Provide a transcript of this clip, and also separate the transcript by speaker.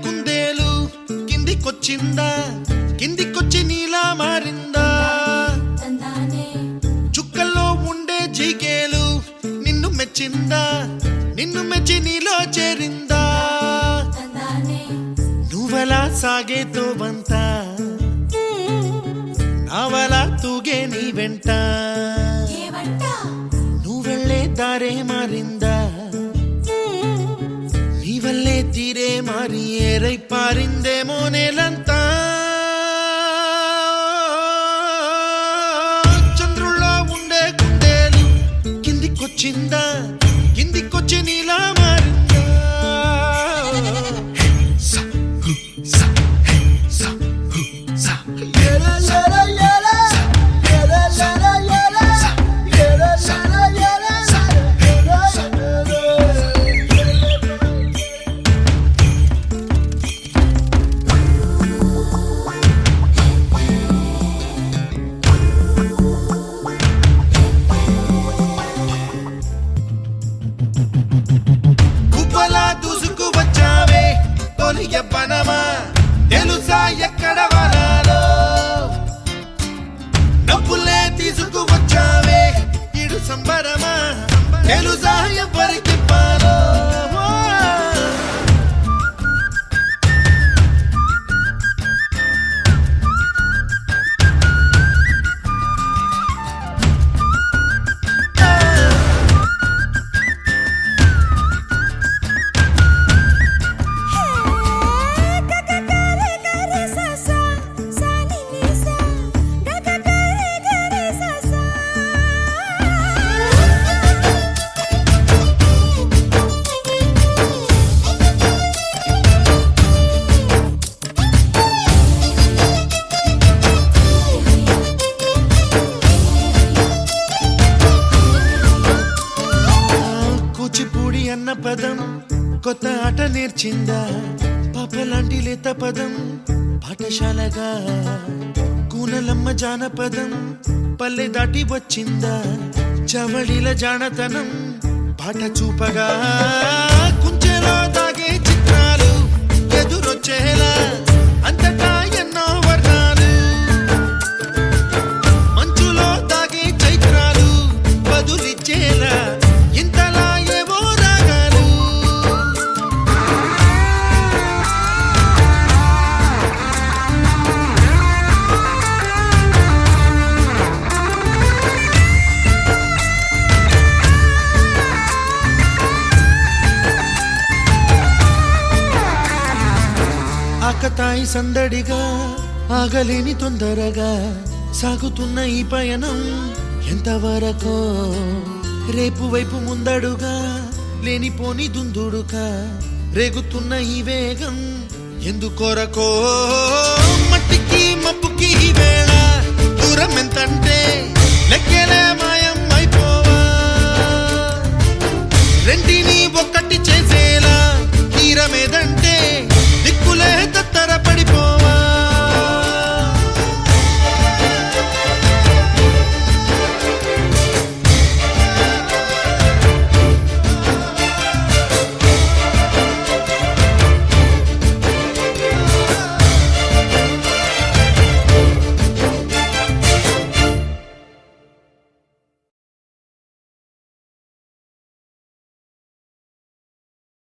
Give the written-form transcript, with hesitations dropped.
Speaker 1: కుందేలు కిందికొచ్చిందా కిందికొచ్చి నీలా మారిందా చుక్కల్లో ఉండే జీకేలు నిన్ను మెచ్చిందా నిన్ను మెచ్చి నీలో చేరిందా నువ్వలా సాగేతో బంత నావలా తూగే నీ వెంట నువ్వెళ్ళే దారే మారిందా నీ వల్లే తీరే మారి ఏరై పారిందేమో నేలంతా చంద్రుల్లో ఉండే కుందేలు కిందికొచ్చిందా కిందికొచ్చి నీలా మారిందా పనమా తెలుసా ఎక్కడ వనాలో డబ్బులే తీసుకువచ్చావే ఇడు సంబరమా తెలుసా ఎవరికి పాలో అన్న పదం కొత్త ఆట నేర్చిందా పాపలాంటి లేత పదం పాఠశాలగా కూనలమ్మ జానపదం పల్లె దాటి వచ్చిందా చవళిల జానతనం పాట చూపగా కుంచెలో దాగే చిత్రాలు ఎదురొచ్చేలా అంతటా ఎన్నో వర్ణాలు మంచులో దాగే చైత్రాలు బదులిచ్చేలా ఇంతలా ఆకతాయి సందడిగా ఆగలేని తొందరగా సాగుతున్న ఈ పయనం ఎంతవరకో రేపు వైపు ముందడుగా లేనిపోని దుందుడుగా రేగుతున్న ఈ వేగం ఎందుకొరకో మట్టికి మబ్బుకి ఈ వేళ దూరం ఎంతంటే లెక్కలే మాయం అయిపోవా రెంటిని ఒక్కటి చేసేలా తీరమేదంటే